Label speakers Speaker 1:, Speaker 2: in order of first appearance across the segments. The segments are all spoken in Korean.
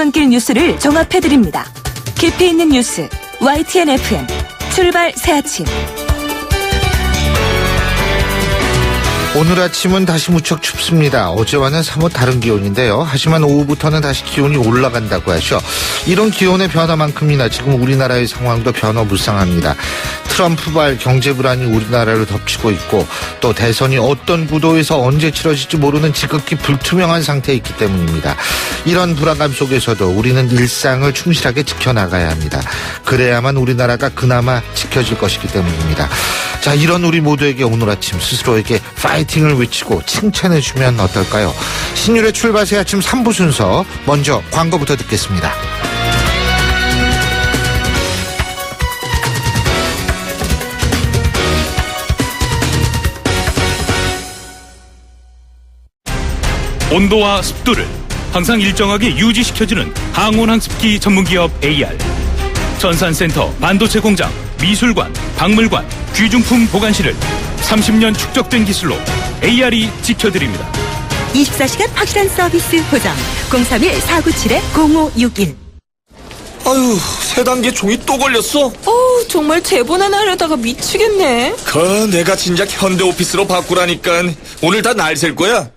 Speaker 1: 출근길 뉴스를 종합해드립니다. 깊이 있는 뉴스 YTN FM 출발 새 아침.
Speaker 2: 오늘 아침은 다시 무척 춥습니다. 어제와는 사뭇 다른 기온인데요. 하지만 오후부터는 다시 기온이 올라간다고 하죠. 이런 기온의 변화만큼이나 지금 우리나라의 상황도 변화무쌍합니다. 트럼프발 경제 불안이 우리나라를 덮치고 있고 또 대선이 어떤 구도에서 언제 치러질지 모르는 지극히 불투명한 상태에 있기 때문입니다. 이런 불안감 속에서도 우리는 일상을 충실하게 지켜나가야 합니다. 그래야만 우리나라가 그나마 지켜질 것이기 때문입니다. 자, 이런 우리 모두에게 오늘 아침 스스로에게 파이팅을 외치고 칭찬해주면 어떨까요? 신율의 출발 새 아침 3부 순서 먼저 광고부터 듣겠습니다.
Speaker 3: 온도와 습도를 항상 일정하게 유지시켜주는 항온항습기 전문기업 AR. 전산센터, 반도체 공장, 미술관, 박물관, 귀중품 보관실을 30년 축적된 기술로 AR이 지켜드립니다.
Speaker 1: 24시간 확실한 서비스 보장 031-497-0561.
Speaker 4: 아유, 세 단계 종이 또 걸렸어?
Speaker 5: 정말 제본 하나 하려다가 미치겠네.
Speaker 4: 내가 진작 현대오피스로 바꾸라니까. 오늘 다 날 셀 거야.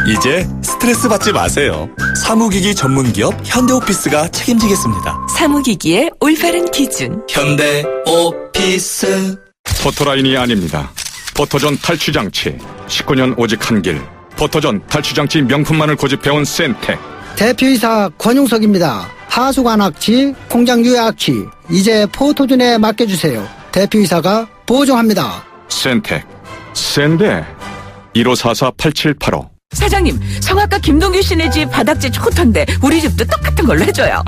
Speaker 4: 이제 스트레스 받지 마세요. 사무기기 전문기업 현대오피스가 책임지겠습니다.
Speaker 1: 사무기기의 올바른 기준
Speaker 4: 현대오피스.
Speaker 6: 포토라인이 아닙니다. 포토존 탈취장치 19년 오직 한길. 포토존 탈취장치 명품만을 고집해온 센텍.
Speaker 7: 대표이사 권용석입니다. 하수관악취, 공장 유해악취 이제 포토존에 맡겨주세요. 대표이사가 보증합니다.
Speaker 6: 센텍 센데 1544-8785.
Speaker 5: 사장님, 성악가 김동규 씨네 집 바닥재 좋던데 우리 집도 똑같은 걸로 해줘요.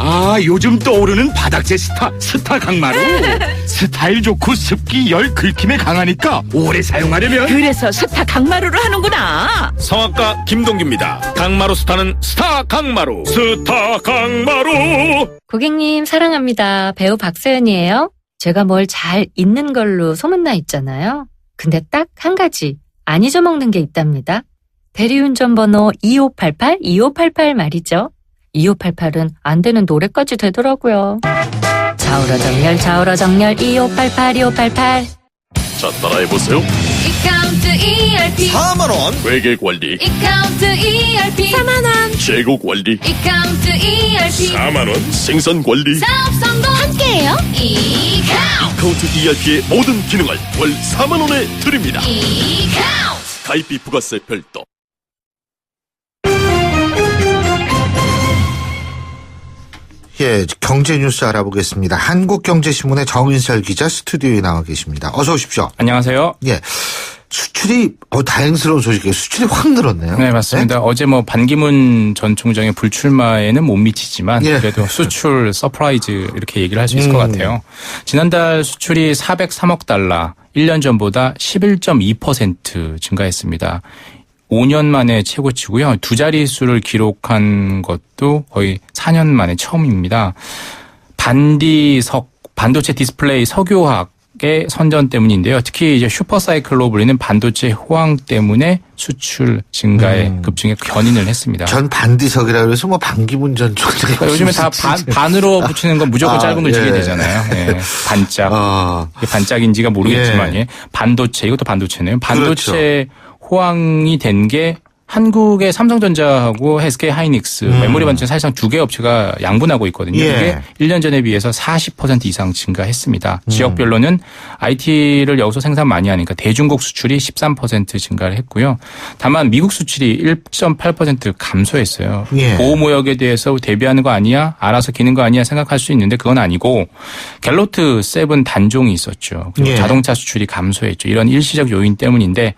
Speaker 8: 요즘 떠오르는 바닥재 스타 강마루. 스타일 좋고 습기 열 긁힘에 강하니까 오래 사용하려면.
Speaker 5: 그래서 스타 강마루로 하는구나.
Speaker 3: 성악가 김동규입니다. 강마루 스타는 스타 강마루. 스타 강마루.
Speaker 9: 고객님 사랑합니다. 배우 박서연이에요. 제가 뭘 잘 잊는 걸로 소문나 있잖아요. 근데 딱 한 가지 안 잊어먹는 게 있답니다. 대리운전 번호 2588 말이죠. 2588은 안 되는 노래까지 되더라고요. 좌우로 정렬 2588.
Speaker 3: 자, 따라해보세요.
Speaker 10: 이카운트 ERP
Speaker 4: 4만원.
Speaker 3: 회계 관리.
Speaker 10: 이카운트 ERP 4만원.
Speaker 3: 재고 관리.
Speaker 10: 이카운트 ERP
Speaker 3: 4만원. 생산 관리.
Speaker 10: 사업 성공 함께해요.
Speaker 3: 이카운트 ERP의 모든 기능을 월 4만원에 드립니다.
Speaker 10: 이카운트.
Speaker 3: 가입비 부가세 별도.
Speaker 2: 예, 경제 뉴스 알아보겠습니다. 한국경제신문의 정인설 기자 스튜디오에 나와 계십니다. 어서 오십시오.
Speaker 11: 안녕하세요.
Speaker 2: 예, 수출이 다행스러운 소식이에요. 수출이 확 늘었네요.
Speaker 11: 네, 맞습니다. 네? 어제 반기문 전 총장의 불출마에는 못 미치지만 그래도 수출 서프라이즈 이렇게 얘기를 할 수 있을 것 같아요. 지난달 수출이 403억 달러, 1년 전보다 11.2% 증가했습니다. 5년 만에 최고치고요. 두 자릿수를 기록한 것도 거의 4년 만에 처음입니다. 반도체 디스플레이 석유화학의 선전 때문인데요. 특히 이제 슈퍼사이클로 불리는 반도체 호황 때문에 수출 증가에 급증에 견인을 했습니다.
Speaker 2: 전 반디석이라 그래서 반기문 전 총장이
Speaker 11: 요즘에 다 반으로 붙이는 건 무조건 짧은 걸 주게 되잖아요. 예. 반짝. 이게 반짝인지가 모르겠지만 반도체, 이것도 반도체네요. 반도체 그렇죠. 호황이 된 게 한국의 삼성전자하고 SK 하이닉스 메모리 반도체 사실상 두 개 업체가 양분하고 있거든요. 이게 1년 전에 비해서 40% 이상 증가했습니다. 지역별로는 IT를 여기서 생산 많이 하니까 대중국 수출이 13% 증가를 했고요. 다만 미국 수출이 1.8% 감소했어요. 보호무역에 대해서 대비하는 거 아니야? 알아서 기는 거 아니야? 생각할 수 있는데 그건 아니고 갤로트 7 단종이 있었죠. 그리고 자동차 수출이 감소했죠. 이런 일시적 요인 때문인데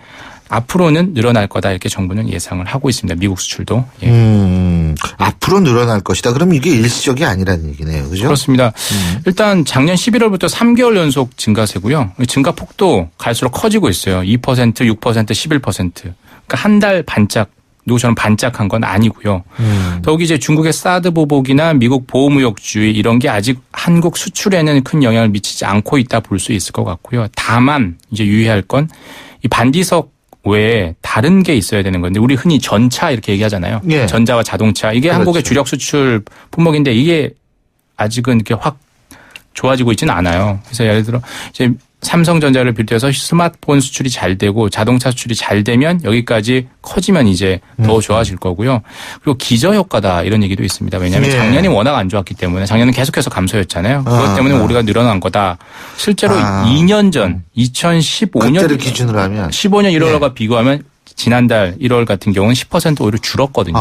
Speaker 11: 앞으로는 늘어날 거다 이렇게 정부는 예상을 하고 있습니다. 미국 수출도.
Speaker 2: 앞으로 늘어날 것이다. 그럼 이게 일시적이 아니라는 얘기네요. 그죠?
Speaker 11: 그렇습니다. 일단 작년 11월부터 3개월 연속 증가세고요. 증가폭도 갈수록 커지고 있어요. 2%, 6%, 11%. 그러니까 한 달 반짝. 누구처럼 반짝한 건 아니고요. 더욱이 이제 중국의 사드 보복이나 미국 보호무역주의 이런 게 아직 한국 수출에는 큰 영향을 미치지 않고 있다 볼 수 있을 것 같고요. 다만 이제 유의할 건 이 반디석 외에 다른 게 있어야 되는 건데 우리 흔히 전차 이렇게 얘기하잖아요.
Speaker 2: 예.
Speaker 11: 전자와 자동차 이게
Speaker 2: 그렇죠.
Speaker 11: 한국의 주력 수출 품목인데 이게 아직은 이렇게 확 좋아지고 있지는 않아요. 그래서 예를 들어 이제 삼성전자를 비롯해서 스마트폰 수출이 잘 되고 자동차 수출이 잘 되면 여기까지 커지면 이제 더 좋아질 거고요. 그리고 기저효과다 이런 얘기도 있습니다. 왜냐하면
Speaker 2: 예.
Speaker 11: 작년이 워낙 안 좋았기 때문에 작년은 계속해서 감소였잖아요. 그것 때문에 우리가 늘어난 거다. 실제로 2년 전 2015년
Speaker 2: 그때를 기준으로 하면
Speaker 11: 15년 1월과 비교하면 지난달 1월 같은 경우는 10% 오히려 줄었거든요.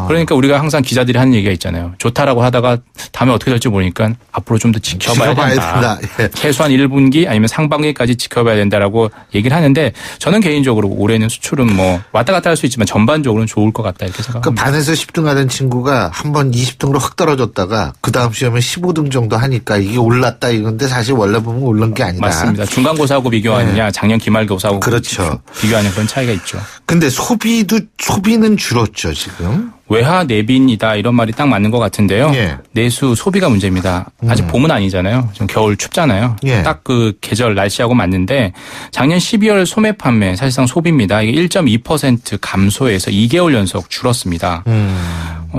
Speaker 11: 그러니까 우리가 항상 기자들이 하는 얘기가 있잖아요. 좋다라고 하다가 다음에 어떻게 될지 모르니까 앞으로 좀 더 지켜봐야 된다.
Speaker 2: 예.
Speaker 11: 최소한 1분기 아니면 상반기까지 지켜봐야 된다라고 얘기를 하는데 저는 개인적으로 올해는 수출은 뭐 왔다 갔다 할 수 있지만 전반적으로는 좋을 것 같다 이렇게 생각합니다.
Speaker 2: 그 반에서 10등 하던 친구가 한 번 20등으로 확 떨어졌다가 그 다음 시험에 15등 정도 하니까 이게 올랐다 이건데 사실 원래 보면 오른 게 아니다.
Speaker 11: 맞습니다. 중간고사하고 비교하느냐 작년 기말고사하고
Speaker 2: 그렇죠.
Speaker 11: 비교하는 그런 차이가 있죠.
Speaker 2: 근데 소비는 줄었죠 지금.
Speaker 11: 외화 내빈이다 이런 말이 딱 맞는 것 같은데요.
Speaker 2: 예.
Speaker 11: 내수 소비가 문제입니다. 아직 봄은 아니잖아요. 지금 겨울 춥잖아요.
Speaker 2: 예.
Speaker 11: 딱 그 계절 날씨하고 맞는데 작년 12월 소매 판매 사실상 소비입니다. 이게 1.2% 감소해서 2개월 연속 줄었습니다.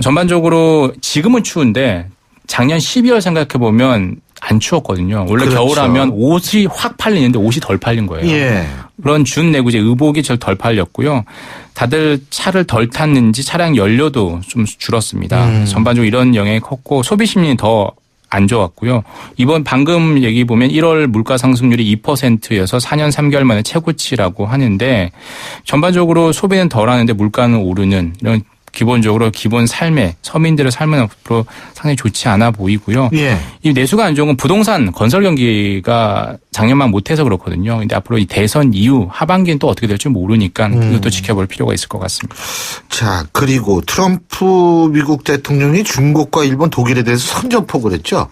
Speaker 11: 전반적으로 지금은 추운데 작년 12월 생각해 보면 안 추웠거든요. 원래
Speaker 2: 그렇죠.
Speaker 11: 겨울하면 옷이 확 팔리는데 옷이 덜 팔린 거예요.
Speaker 2: 예.
Speaker 11: 그런 준내구재 의복이 제일 덜 팔렸고요. 다들 차를 덜 탔는지 차량 연료도 좀 줄었습니다. 전반적으로 이런 영향이 컸고 소비 심리는 더 안 좋았고요. 이번 방금 얘기 보면 1월 물가 상승률이 2%여서 4년 3개월 만에 최고치라고 하는데 전반적으로 소비는 덜하는데 물가는 오르는 이런 기본적으로 기본 삶에 서민들의 삶은 앞으로 상당히 좋지 않아 보이고요.
Speaker 2: 예.
Speaker 11: 이 내수가 안 좋은 건 부동산 건설 경기가 작년만 못해서 그렇거든요. 근데 앞으로 이 대선 이후 하반기는 또 어떻게 될지 모르니까 이것도 지켜볼 필요가 있을 것 같습니다.
Speaker 2: 자, 그리고 트럼프 미국 대통령이 중국과 일본, 독일에 대해서 선전포고를 했죠.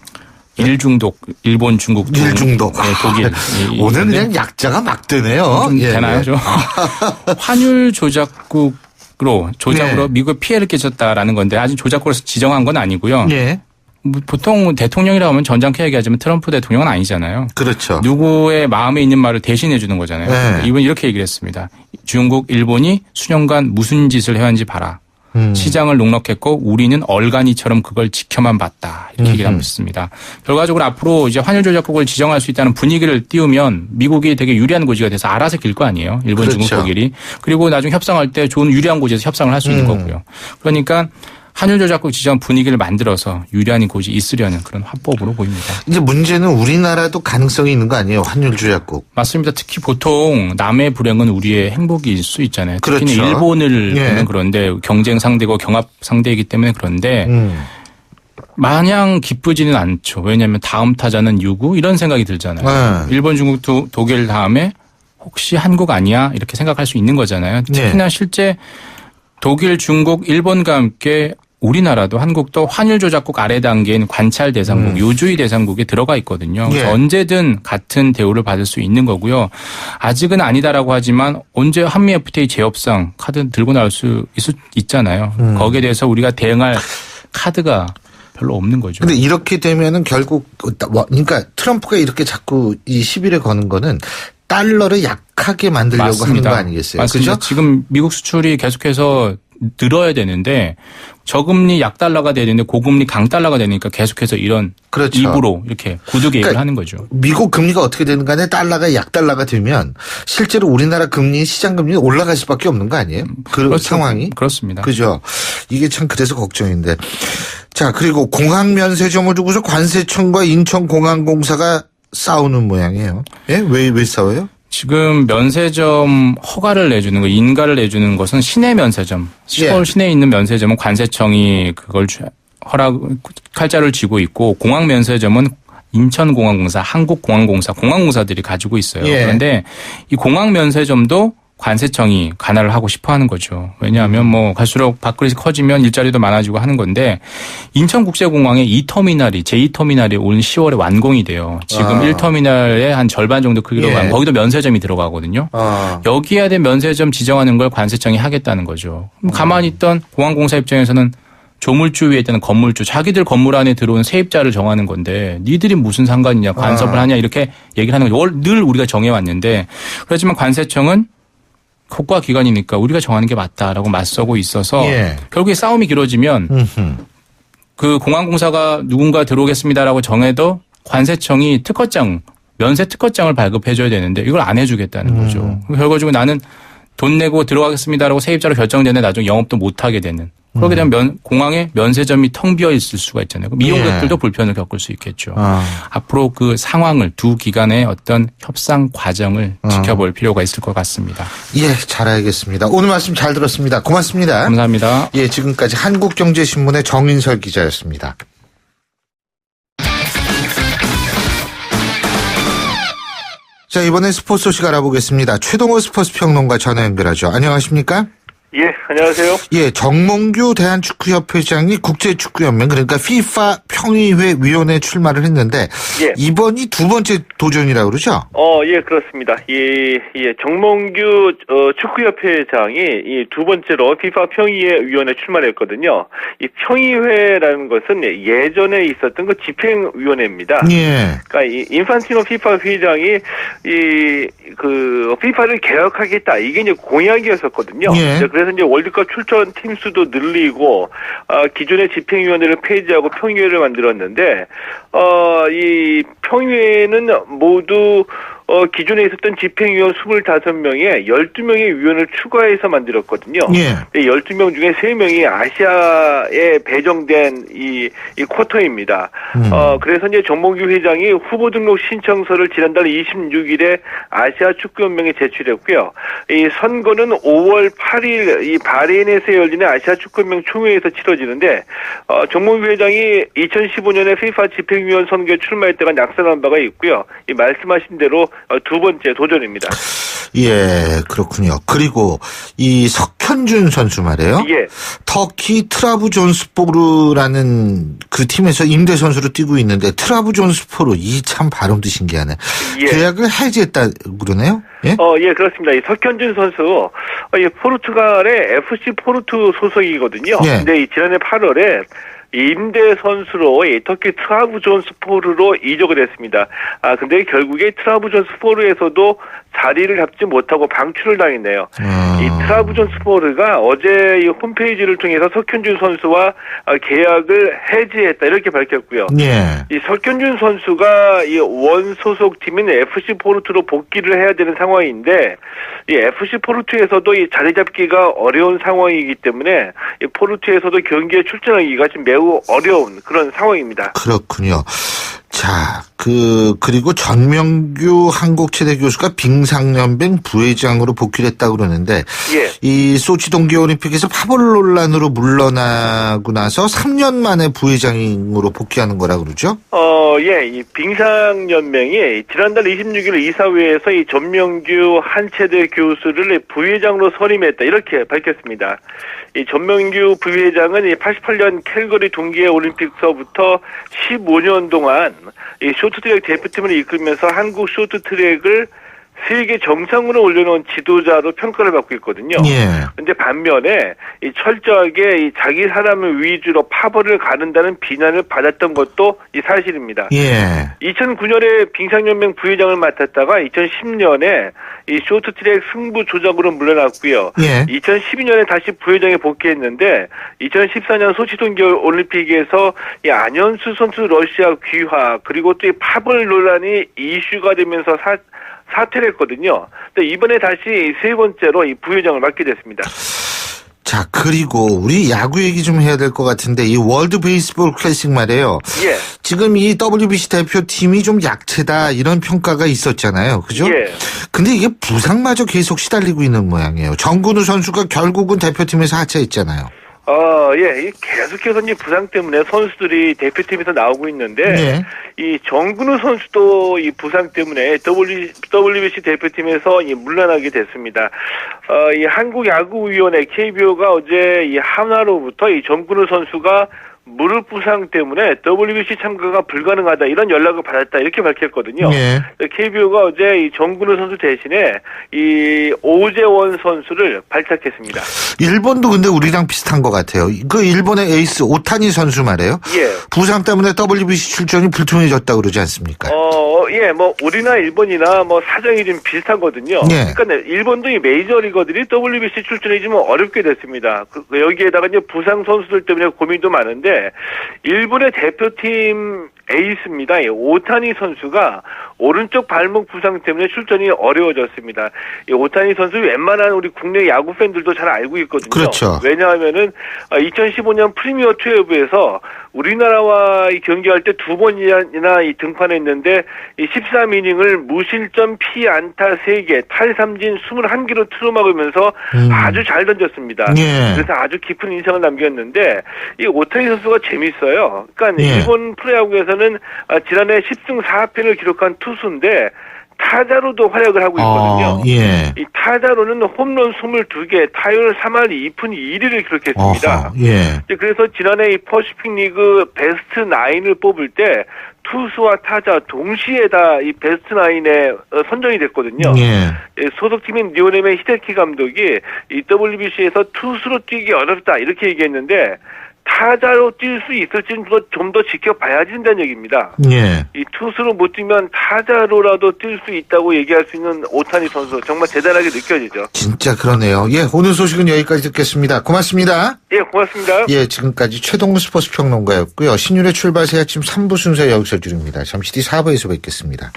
Speaker 11: 일중독, 일본, 중국,
Speaker 2: 일중독.
Speaker 11: 네, 독일.
Speaker 2: 오늘 그냥 약자가 막 되네요.
Speaker 11: 좀
Speaker 2: 예,
Speaker 11: 되나요?
Speaker 2: 예.
Speaker 11: 좀. 환율 조작으로
Speaker 2: 예.
Speaker 11: 미국에 피해를 끼쳤다라는 건데 아직 조작으로서 지정한 건 아니고요.
Speaker 2: 예.
Speaker 11: 보통 대통령이라고 하면 전장케 얘기하지만 트럼프 대통령은 아니잖아요.
Speaker 2: 그렇죠.
Speaker 11: 누구의 마음에 있는 말을 대신해 주는 거잖아요.
Speaker 2: 네.
Speaker 11: 이분 이렇게 얘기를 했습니다. 중국, 일본이 수년간 무슨 짓을 해왔는지 봐라. 시장을 농락했고 우리는 얼간이처럼 그걸 지켜만 봤다. 이렇게 얘기를 했습니다. 결과적으로 앞으로 이제 환율 조작국을 지정할 수 있다는 분위기를 띄우면 미국이 되게 유리한 고지가 돼서 알아서 길 거 아니에요. 일본,
Speaker 2: 그렇죠.
Speaker 11: 중국, 독일이. 그리고 나중에 협상할 때 좋은 유리한 고지에서 협상을 할 수 있는 거고요. 그러니까 환율 조작국 지정 분위기를 만들어서 유리한 곳이 있으려는 그런 화법으로 보입니다.
Speaker 2: 이제 문제는 우리나라도 가능성이 있는 거 아니에요? 환율 조작국.
Speaker 11: 맞습니다. 특히 보통 남의 불행은 우리의 행복일 수 있잖아요. 특히
Speaker 2: 그렇죠.
Speaker 11: 일본을
Speaker 2: 예.
Speaker 11: 보면 그런데 경쟁 상대고 경합 상대이기 때문에 그런데 마냥 기쁘지는 않죠. 왜냐하면 다음 타자는 누구 이런 생각이 들잖아요.
Speaker 2: 네.
Speaker 11: 일본, 중국, 독일 다음에 혹시 한국 아니야 이렇게 생각할 수 있는 거잖아요. 특히나 실제 독일, 중국, 일본과 함께 우리나라도 한국도 환율 조작국 아래 단계인 관찰 대상국, 요주의 대상국에 들어가 있거든요. 그래서
Speaker 2: 예.
Speaker 11: 언제든 같은 대우를 받을 수 있는 거고요. 아직은 아니다라고 하지만 언제 한미 FTA 재협상 카드 들고 나올 수 있잖아요. 거기에 대해서 우리가 대응할 카드가 별로 없는 거죠.
Speaker 2: 근데 이렇게 되면은 결국 그러니까 트럼프가 이렇게 자꾸 이 시비를 거는 거는 달러를 약하게 만들려고
Speaker 11: 맞습니다.
Speaker 2: 하는 거 아니겠어요?
Speaker 11: 맞습니다.
Speaker 2: 그죠?
Speaker 11: 지금 미국 수출이 계속해서 늘어야 되는데 저금리 약달러가 돼야 되는데 고금리 강달러가 되니까 계속해서 이런
Speaker 2: 그렇죠.
Speaker 11: 입으로 이렇게 구두 개입을
Speaker 2: 그러니까
Speaker 11: 하는 거죠.
Speaker 2: 미국 금리가 어떻게 되는 간에 달러가 약달러가 되면 실제로 우리나라 금리 시장 금리는 올라갈 수밖에 없는 거 아니에요? 그
Speaker 11: 그렇죠.
Speaker 2: 상황이.
Speaker 11: 그렇습니다.
Speaker 2: 그죠. 이게 참 그래서 걱정인데. 자, 그리고 공항 면세점을 두고서 관세청과 인천공항공사가 싸우는 모양이에요. 예? 왜 싸워요?
Speaker 11: 지금 면세점 허가를 내주는 거, 인가를 내주는 것은 시내 면세점, 서울 시내에 있는 면세점은 관세청이 그걸 칼자를 쥐고 있고 공항 면세점은 인천공항공사, 한국공항공사, 공항공사들이 가지고 있어요.
Speaker 2: 예.
Speaker 11: 그런데 이 공항 면세점도 관세청이 관할을 하고 싶어 하는 거죠. 왜냐하면 뭐 갈수록 밥그릇이 커지면 일자리도 많아지고 하는 건데 인천국제공항의 2터미널이 제2터미널이 올 10월에 완공이 돼요. 지금 1터미널의 한 절반 정도 크기로
Speaker 2: 예.
Speaker 11: 거기도 면세점이 들어가거든요. 여기에 대한 면세점 지정하는 걸 관세청이 하겠다는 거죠. 그럼 가만히 있던 공항공사 입장에서는 조물주 위에 있는 건물주, 자기들 건물 안에 들어온 세입자를 정하는 건데 니들이 무슨 상관이냐, 간섭을 하냐 이렇게 얘기를 하는 거죠. 늘 우리가 정해왔는데 그렇지만 관세청은 국가 기관이니까 우리가 정하는 게 맞다라고 맞서고 있어서
Speaker 2: 예.
Speaker 11: 결국에 싸움이 길어지면 그 공항공사가 누군가 들어오겠습니다라고 정해도 관세청이 면세 특허장을 발급해줘야 되는데 이걸 안 해주겠다는 거죠. 결과적으로 나는 돈 내고 들어가겠습니다라고 세입자로 결정되는데 나중에 영업도 못하게 되는. 그렇게 되면 공항에 면세점이 텅 비어 있을 수가 있잖아요. 그럼 이용객들도 불편을 겪을 수 있겠죠. 앞으로 그 상황을 두 기관의 어떤 협상 과정을 지켜볼 필요가 있을 것 같습니다.
Speaker 2: 예, 잘 알겠습니다. 오늘 말씀 잘 들었습니다. 고맙습니다.
Speaker 11: 감사합니다.
Speaker 2: 예, 지금까지 한국경제신문의 정인설 기자였습니다. 자, 이번엔 스포츠 소식 알아보겠습니다. 최동호 스포츠 평론가 전화 연결하죠. 안녕하십니까?
Speaker 12: 예, 안녕하세요.
Speaker 2: 예, 정몽규 대한축구협회장이 국제축구연맹 그러니까 FIFA 평의회 위원회에 출마를 했는데
Speaker 12: 예.
Speaker 2: 이번이 두 번째 도전이라고 그러죠?
Speaker 12: 예, 그렇습니다. 예, 정몽규 축구협회장이 이 두 번째로 FIFA 평의회 위원회에 출마를 했거든요. 이 평의회라는 것은 예전에 있었던 그 집행위원회입니다.
Speaker 2: 예.
Speaker 12: 그러니까 이 인판티노 FIFA 회장이 그 FIFA를 개혁하겠다 이게 이제 공약이었었거든요.
Speaker 2: 예.
Speaker 12: 그래서 이제 월드컵 출전 팀 수도 늘리고 기존의 집행위원회를 폐지하고 평의회를 만들었는데 이 평의회는 모두 기존에 있었던 집행위원 25명에 12명의 위원을 추가해서 만들었거든요.
Speaker 2: 예.
Speaker 12: 12명 중에 3명이 아시아에 배정된 이 쿼터입니다. 그래서 이제 정몽규 회장이 후보 등록 신청서를 지난달 26일에 아시아 축구연맹에 제출했고요. 이 선거는 5월 8일 이 바레인에서 열리는 아시아 축구연맹 총회에서 치러지는데 정몽규 회장이 2015년에 FIFA 집행위원 선거에 출마했다가 낙선한 바가 있고요. 이 말씀하신 대로 두 번째 도전입니다.
Speaker 2: 예, 그렇군요. 그리고 이 석현준 선수 말이에요.
Speaker 12: 예.
Speaker 2: 터키 트라브존스포르라는 그 팀에서 임대 선수로 뛰고 있는데 트라브존스포르 이 참 발음도 신기하네.
Speaker 12: 예.
Speaker 2: 계약을 해지했다 그러네요. 예?
Speaker 12: 예, 그렇습니다. 이 석현준 선수, 포르투갈의 FC 포르투 소속이거든요.
Speaker 2: 예.
Speaker 12: 근데 지난해 8월에 임대 선수로 이 터키 트라브존스포르로 이적을 했습니다. 근데 결국에 트라브존스포르에서도 자리를 잡지 못하고 방출을 당했네요. 이 트라브존스포르가 어제 이 홈페이지를 통해서 석현준 선수와 계약을 해지했다 이렇게 밝혔고요.
Speaker 2: 예.
Speaker 12: 이 석현준 선수가 이 원 소속 팀인 FC 포르투로 복귀를 해야 되는 상황인데 이 FC 포르투에서도 이 자리 잡기가 어려운 상황이기 때문에 이 포르투에서도 경기에 출전하기가 지금 매우 어려운 그런 상황입니다.
Speaker 2: 그렇군요. 자, 그리고 전명규 한국체대 교수가 빙상연맹 부회장으로 복귀를 했다고 그러는데,
Speaker 12: 예.
Speaker 2: 이 소치 동계올림픽에서 파벌 논란으로 물러나고 나서 3년 만에 부회장으로 복귀하는 거라 그러죠?
Speaker 12: 예, 이 빙상연맹이 지난달 26일 이사회에서 이 전명규 한체대 교수를 부회장으로 선임했다 이렇게 밝혔습니다. 이 전명규 부회장은 88년 캘거리 동계올림픽서부터 15년 동안 이 쇼트트랙 대표팀을 이끌면서 한국 쇼트트랙을 세계 정상으로 올려놓은 지도자로 평가를 받고 있거든요. 그런데 반면에 이 철저하게 이 자기 사람을 위주로 파벌을 가른다는 비난을 받았던 것도 이 사실입니다. 2009년에 빙상연맹 부회장을 맡았다가 2010년에 이 쇼트트랙 승부 조작으로 물러났고요. 2012년에 다시 부회장에 복귀했는데 2014년 소치 동계올림픽에서 이 안현수 선수 러시아 귀화 그리고 또 이 파벌 논란이 이슈가 되면서 사퇴를 했거든요. 근데 이번에 다시 세 번째로 이 부회장을 맡게 됐습니다.
Speaker 2: 자, 그리고 우리 야구 얘기 좀 해야 될 것 같은데 이 월드 베이스볼 클래식 말이에요.
Speaker 12: 예.
Speaker 2: 지금 이 WBC 대표팀이 좀 약체다 이런 평가가 있었잖아요. 그죠?
Speaker 12: 예.
Speaker 2: 근데 이게 부상마저 계속 시달리고 있는 모양이에요. 정근우 선수가 결국은 대표팀에서 하차했잖아요.
Speaker 12: 예. 계속해서 이제 부상 때문에 선수들이 대표팀에서 나오고 있는데, 이 정근우 선수도 이 부상 때문에 WBC 대표팀에서 물러나게 됐습니다. 이 한국야구위원회 KBO가 어제 이 한화로부터 이 정근우 선수가 무릎 부상 때문에 WBC 참가가 불가능하다 이런 연락을 받았다 이렇게 밝혔거든요. KBO가 어제 이 정근우 선수 대신에 이 오재원 선수를 발탁했습니다.
Speaker 2: 일본도 근데 우리랑 비슷한 것 같아요. 그 일본의 에이스 오타니 선수 말이에요. 부상 때문에 WBC 출전이 불투명해졌다고 그러지 않습니까?
Speaker 12: 우리나 일본이나 사정이 좀 비슷하거든요.
Speaker 2: 예.
Speaker 12: 그러니까 일본도 이 메이저리거들이 WBC 출전이 좀 어렵게 됐습니다. 여기에다가 이제 부상 선수들 때문에 고민도 많은데, 일본의 대표팀 에이스입니다. 오타니 선수가 오른쪽 발목 부상 때문에 출전이 어려워졌습니다. 이 오타니 선수 웬만한 우리 국내 야구 팬들도 잘 알고 있거든요.
Speaker 2: 그렇죠.
Speaker 12: 왜냐하면은 2015년 프리미어 투어부에서 우리나라와 이 경기할 때 2번이나 이 등판했는데 이 13이닝을 무실점 피안타 3개, 탈삼진 21개로 틀어막으면서 아주 잘 던졌습니다.
Speaker 2: 예.
Speaker 12: 그래서 아주 깊은 인상을 남겼는데, 이 오타니 선수가 재밌어요. 그러니까
Speaker 2: 예.
Speaker 12: 일본 프로야구에서는 지난해 10승 4패를 기록한 투수인데 타자로도 활약을 하고 있거든요.
Speaker 2: 예.
Speaker 12: 이 타자로는 홈런 22개, 타율 3할 2푼 1리를 기록했습니다.
Speaker 2: 예.
Speaker 12: 그래서 지난해 이 퍼시픽 리그 베스트 9을 뽑을 때 투수와 타자 동시에 다 이 베스트 9에 선정이 됐거든요.
Speaker 2: 예.
Speaker 12: 소속팀인 리오네메 히데키 감독이 이 WBC에서 투수로 뛰기 어렵다 이렇게 얘기했는데, 타자로 뛸 수 있을지는 좀 더 지켜봐야 된다는 얘기입니다.
Speaker 2: 예.
Speaker 12: 이 투수로 못 뛰면 타자로라도 뛸 수 있다고 얘기할 수 있는 오타니 선수, 정말 대단하게 느껴지죠.
Speaker 2: 진짜 그러네요. 예, 오늘 소식은 여기까지 듣겠습니다. 고맙습니다.
Speaker 12: 예, 고맙습니다.
Speaker 2: 예, 지금까지 최동훈 스포츠 평론가였고요. 신율의 출발새 아침 3부 순서 여기서 줄입니다. 잠시 뒤 4부에서 뵙겠습니다.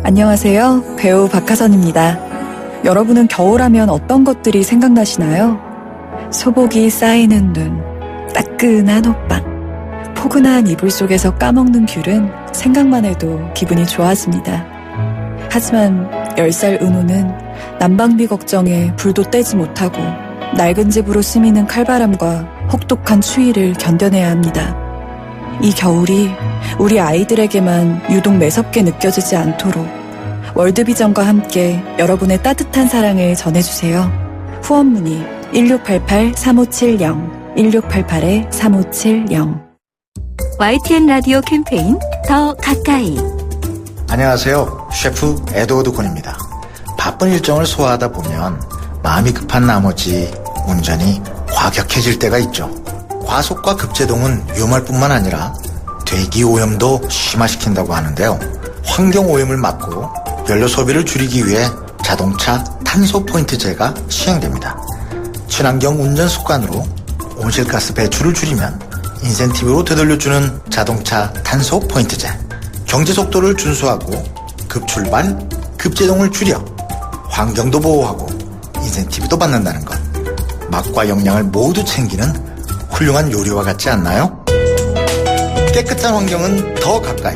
Speaker 13: 안녕하세요. 배우 박하선입니다. 여러분은 겨울하면 어떤 것들이 생각나시나요? 소복이 쌓이는 눈, 따끈한 호빵, 포근한 이불 속에서 까먹는 귤은 생각만 해도 기분이 좋아집니다. 하지만 10살 은호는 난방비 걱정에 불도 떼지 못하고 낡은 집으로 스미는 칼바람과 혹독한 추위를 견뎌내야 합니다. 이 겨울이 우리 아이들에게만 유독 매섭게 느껴지지 않도록 월드비전과 함께 여러분의 따뜻한 사랑을 전해주세요. 후원 문의 1688-3570, 1688-3570.
Speaker 1: YTN 라디오 캠페인 더 가까이.
Speaker 14: 안녕하세요. 셰프 에드워드 곤입니다. 바쁜 일정을 소화하다 보면 마음이 급한 나머지 운전이 과격해질 때가 있죠. 과속과 급제동은 위험할 뿐만 아니라 대기 오염도 심화시킨다고 하는데요. 환경 오염을 막고 연료 소비를 줄이기 위해 자동차 탄소 포인트제가 시행됩니다. 친환경 운전 습관으로 온실가스 배출을 줄이면 인센티브로 되돌려주는 자동차 탄소 포인트제. 경제 속도를 준수하고 급출발, 급제동을 줄여 환경도 보호하고 인센티브도 받는다는 것. 맛과 영양을 모두 챙기는 훌륭한 요리와 같지 않나요? 깨끗한 환경은 더 가까이,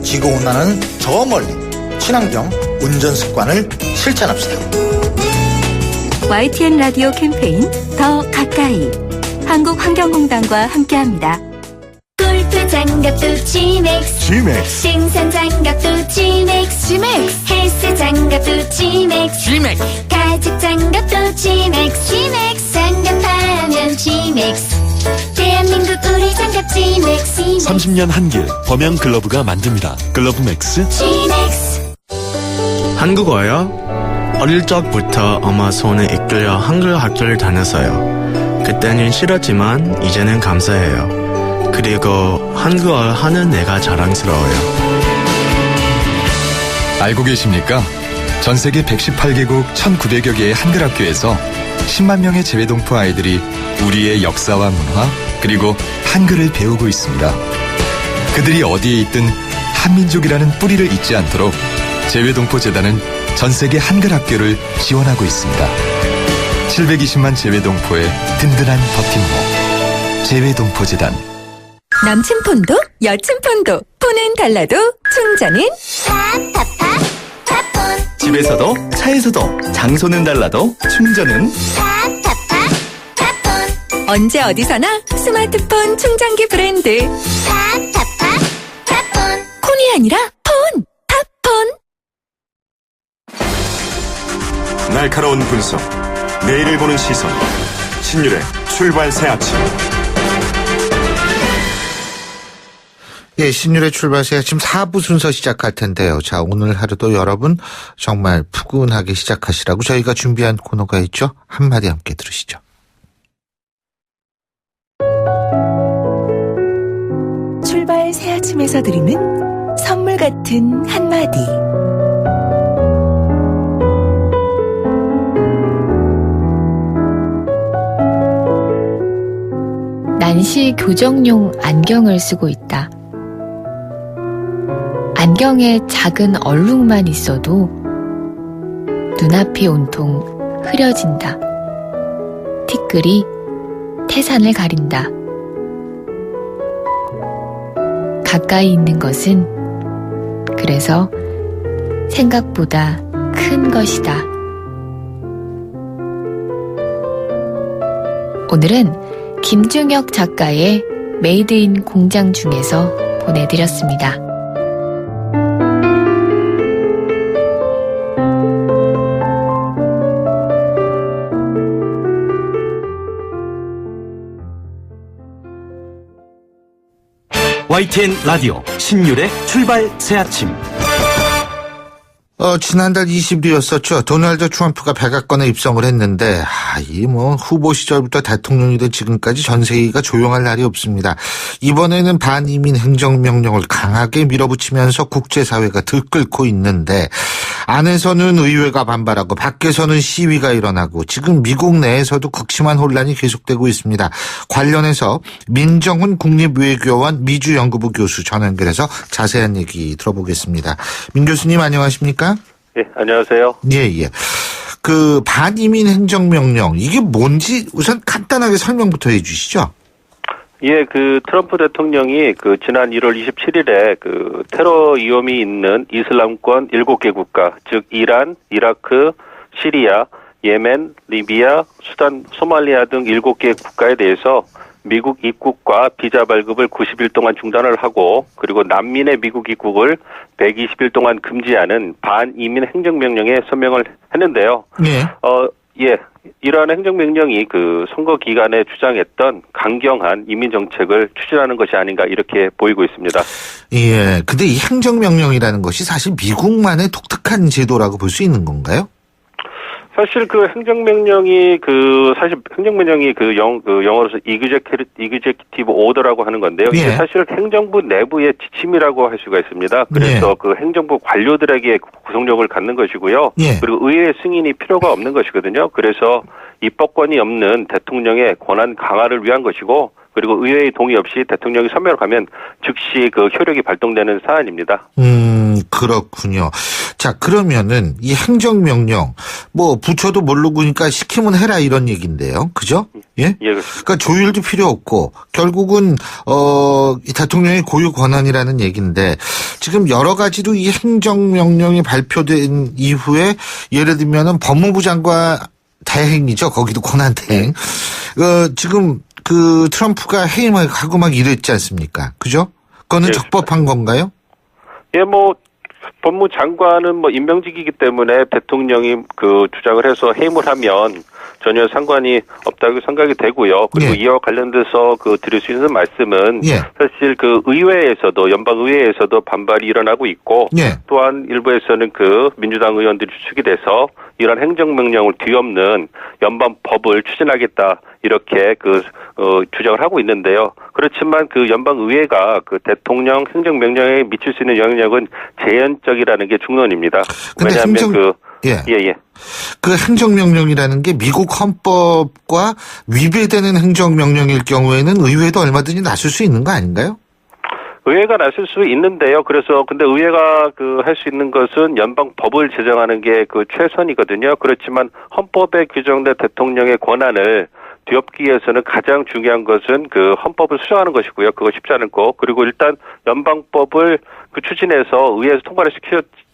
Speaker 14: 지구온난화는 저 멀리. 친환경 운전 습관을 실천합시다.
Speaker 1: YTN 라디오 캠페인 더 가까이. 한국환경공단과 함께합니다.
Speaker 10: 골프 장갑도 지맥스, 생산 장갑도 지맥스, 헬스 장갑도 지맥스, 가죽 장갑도 지맥스, 장갑하면 지맥스. 대한민국 우리 장갑 지맥스.
Speaker 3: 30년 한길 범양 글러브가 만듭니다. 글러브 맥스.
Speaker 10: 지맥스.
Speaker 15: 한국어요? 어릴 적부터 엄마 손에 이끌려 한글 학교를 다녔어요. 그때는 싫었지만 이제는 감사해요. 그리고 한국어 하는 내가 자랑스러워요.
Speaker 16: 알고 계십니까? 전 세계 118개국 1,900여 개의 한글 학교에서 10만 명의 재외동포 아이들이 우리의 역사와 문화 그리고 한글을 배우고 있습니다. 그들이 어디에 있든 한민족이라는 뿌리를 잊지 않도록 재외동포 재단은 전 세계 한글 학교를 지원하고 있습니다. 720만 재외동포의 든든한 버팀목. 재외동포 재단.
Speaker 1: 남친 폰도 여친 폰도 폰은 달라도 충전은
Speaker 4: 팝폰. 집에서도 차에서도 장소는 달라도 충전은
Speaker 10: 팝폰.
Speaker 1: 언제 어디서나 스마트폰 충전기 브랜드
Speaker 10: 팝폰.
Speaker 1: 콘이 아니라 폰. 팝폰.
Speaker 3: 날카로운 분석, 내일을 보는 시선. 신율의 출발 새 아침.
Speaker 2: 예, 신율의 출발새 아침 4부 순서 시작할 텐데요. 자, 오늘 하루도 여러분 정말 푸근하게 시작하시라고 저희가 준비한 코너가 있죠. 한마디 함께 들으시죠.
Speaker 1: 출발 새 아침에서 드리는 같은 한마디.
Speaker 17: 난시 교정용 안경을 쓰고 있다. 안경에 작은 얼룩만 있어도 눈앞이 온통 흐려진다. 티끌이 태산을 가린다. 가까이 있는 것은 그래서 생각보다 큰 것이다. 오늘은 김중혁 작가의 메이드 인 공장 중에서 보내드렸습니다.
Speaker 18: YTN 라디오 신율의 출발 새아침.
Speaker 2: 지난달 20일이었었죠. 도널드 트럼프가 백악관에 입성을 했는데, 이 후보 시절부터 대통령이 된 지금까지 전 세계가 조용할 날이 없습니다. 이번에는 반이민 행정명령을 강하게 밀어붙이면서 국제사회가 들끓고 있는데, 안에서는 의회가 반발하고 밖에서는 시위가 일어나고 지금 미국 내에서도 극심한 혼란이 계속되고 있습니다. 관련해서 민정훈 국립외교원 미주연구부 교수 전화 연결해서 자세한 얘기 들어보겠습니다. 민 교수님 안녕하십니까?
Speaker 12: 예, 안녕하세요.
Speaker 2: 예. 그 반이민 행정명령 이게 뭔지 우선 간단하게 설명부터 해주시죠.
Speaker 12: 예, 트럼프 대통령이 지난 1월 27일에 테러 위험이 있는 이슬람권 7개 국가, 즉 이란, 이라크, 시리아, 예멘, 리비아, 수단, 소말리아 등 7개 국가에 대해서 미국 입국과 비자 발급을 90일 동안 중단을 하고, 그리고 난민의 미국 입국을 120일 동안 금지하는 반이민 행정명령에 서명을 했는데요. 이러한 행정명령이 선거 기간에 주장했던 강경한 이민 정책을 추진하는 것이 아닌가 이렇게 보이고 있습니다.
Speaker 2: 예, 근데 이 행정명령이라는 것이 사실 미국만의 독특한 제도라고 볼 수 있는 건가요?
Speaker 12: 사실 행정명령이 영어로서 이그제큐티브 오더라고 하는 건데요. 이게 사실 행정부 내부의 지침이라고 할 수가 있습니다. 그래서 행정부 관료들에게 구속력을 갖는 것이고요. 그리고 의회 승인이 필요가 없는 것이거든요. 그래서 입법권이 없는 대통령의 권한 강화를 위한 것이고, 그리고 의회의 동의 없이 대통령이 서명을 하면 즉시 효력이 발동되는 사안입니다.
Speaker 2: 그렇군요. 자, 그러면은 이 행정명령 부처도 모르고 그러니까 시키면 해라 이런 얘기인데요. 그죠? 예? 그러니까 조율도 필요 없고 결국은 대통령의 고유 권한이라는 얘기인데, 지금 여러 가지로 이 행정명령이 발표된 이후에 예를 들면은 법무부 장관 대행이죠. 거기도 권한 대행. 지금 트럼프가 해임을 하고 막 이랬지 않습니까? 그죠? 그거는 적법한 건가요?
Speaker 12: 예, 법무장관은 임명직이기 때문에 대통령이 주장을 해서 해임을 하면 전혀 상관이 없다고 생각이 되고요. 그리고 이와 관련돼서 드릴 수 있는 말씀은 사실 의회에서도 연방의회에서도 반발이 일어나고 있고 또한 일부에서는 민주당 의원들이 주축이 돼서 이런 행정명령을 뒤엎는 연방법을 추진하겠다 이렇게 주장을 하고 있는데요. 그렇지만 연방의회가 대통령 행정명령에 미칠 수 있는 영향력은 제한적이라는 게 중론입니다. 왜냐하면
Speaker 2: 그 행정명령이라는 게 미국 헌법과 위배되는 행정명령일 경우에는 의회도 얼마든지 나설 수 있는 거 아닌가요?
Speaker 12: 의회가 나설 수 있는데요. 근데 의회가 할 수 있는 것은 연방법을 제정하는 게 최선이거든요. 그렇지만 헌법에 규정된 대통령의 권한을 뒤엎기 위해서는 가장 중요한 것은 헌법을 수정하는 것이고요. 그거 쉽지 않고, 그리고 일단 연방법을 추진해서 의회에서 통과를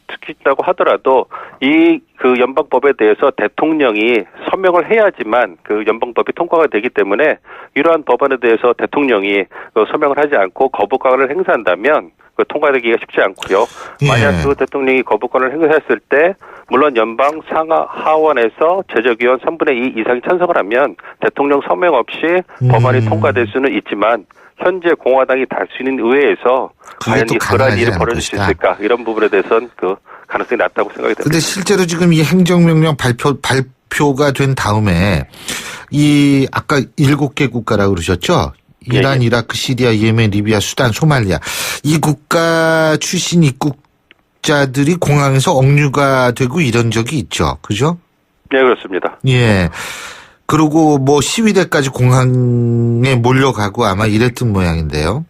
Speaker 12: 시킨다고 하더라도 이 연방법에 대해서 대통령이 서명을 해야지만 연방법이 통과가 되기 때문에 이러한 법안에 대해서 대통령이 서명을 하지 않고 거부권을 행사한다면 통과되기가 쉽지 않고요. 만약 대통령이 거부권을 행사했을 때 물론 연방 하원에서 제적의원 3분의 2 이상이 찬성을 하면 대통령 서명 없이 법안이 통과될 수는 있지만 현재 공화당이 다수있는 의회에서 과연 그러한 일이 벌어질 수 있을까, 이런 부분에 대해서는 가능성이 낮다고 생각이 됩니다.
Speaker 2: 그런데 실제로 지금 이 행정명령 발표가 된 다음에 아까 7개 국가라고 그러셨죠? 이란, 이라크, 시리아, 예멘, 리비아, 수단, 소말리아. 이 국가 출신 입국자들이 공항에서 억류가 되고 이런 적이 있죠. 그죠?
Speaker 19: 네, 그렇습니다.
Speaker 2: 예. 그리고 뭐 시위대까지 공항에 몰려가고 아마 이랬던 모양인데요.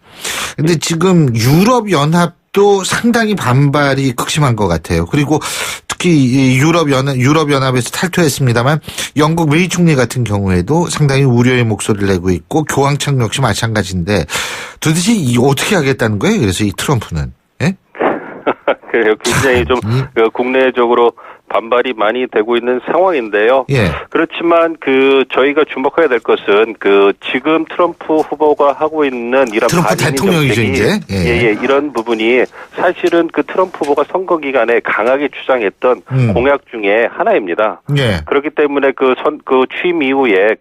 Speaker 2: 근데 지금 유럽연합도 상당히 반발이 극심한 것 같아요. 그리고 특히 유럽연합에서 탈퇴했습니다만 영국 메이 총리 같은 경우에도 상당히 우려의 목소리를 내고 있고 교황청 역시 마찬가지인데 도대체 어떻게 하겠다는 거예요? 그래서 이 트럼프는. 예?
Speaker 19: 그래요. 굉장히 좀 국내적으로 반발이 많이 되고 있는 상황인데요.
Speaker 2: 예.
Speaker 19: 그렇지만 저희가 주목해야 될 것은 지금 트럼프 후보가 하고 있는 이런
Speaker 2: 트럼프 대통령이죠, 이제.
Speaker 19: 예, 이런 부분이 사실은 트럼프 후보가 선거 기간에 강하게 주장했던 공약 중에 하나입니다.
Speaker 2: 예.
Speaker 19: 그렇기 때문에 취임 이후에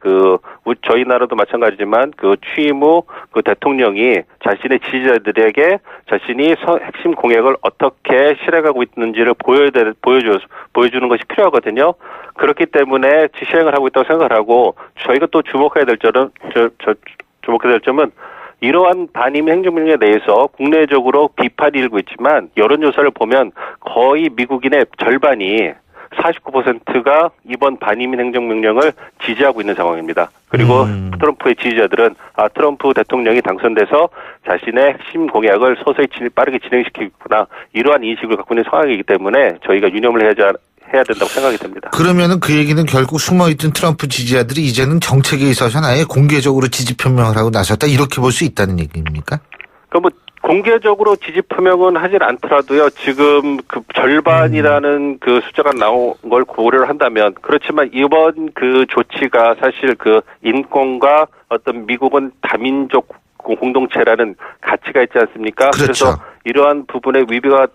Speaker 19: 저희 나라도 마찬가지지만 취임 후 대통령이 자신의 지지자들에게 자신이 핵심 공약을 어떻게 실행하고 있는지를 보여주는 것이 필요하거든요. 그렇기 때문에 시행을 하고 있다고 생각을 하고 저희가 또 주목해야 될 점은 이러한 반임 행정명령에 대해서 국내적으로 비판이 일고 있지만 여론조사를 보면 거의 미국인의 절반이 49%가 이번 반이민 행정명령을 지지하고 있는 상황입니다. 그리고 트럼프의 지지자들은 트럼프 대통령이 당선돼서 자신의 핵심 공약을 서서히 빠르게 진행시키구나 이러한 인식을 갖고 있는 상황이기 때문에 저희가 유념을 해야 된다고 생각이 됩니다.
Speaker 2: 그러면은 그 얘기는 결국 숨어있던 트럼프 지지자들이 이제는 정책에 있어서는 아예 공개적으로 지지 표명을 하고 나섰다 이렇게 볼 수 있다는 얘기입니까?
Speaker 19: 공개적으로 지지 표명은 하진 않더라도요. 지금 절반이라는 숫자가 나온 걸 고려를 한다면 그렇지만 이번 조치가 사실 인권과 어떤 미국은 다민족 공동체라는 가치가 있지 않습니까?
Speaker 2: 그렇죠.
Speaker 19: 그래서 이러한 부분에 위배가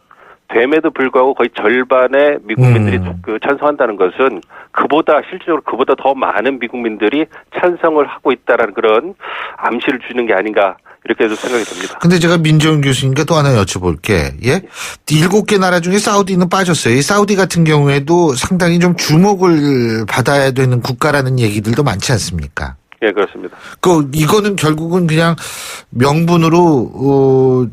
Speaker 19: 됨에도 불구하고 거의 절반의 미국민들이 찬성한다는 것은 실질적으로 그보다 더 많은 미국민들이 찬성을 하고 있다라는 그런 암시를 주는 게 아닌가 이렇게 해서 생각이 듭니다.
Speaker 2: 근데 제가 민정훈 교수님께 또 하나 여쭤볼게. 예? 7개 나라 중에 사우디는 빠졌어요. 이 사우디 같은 경우에도 상당히 좀 주목을 받아야 되는 국가라는 얘기들도 많지 않습니까?
Speaker 19: 예, 그렇습니다.
Speaker 2: 이거는 결국은 그냥 명분으로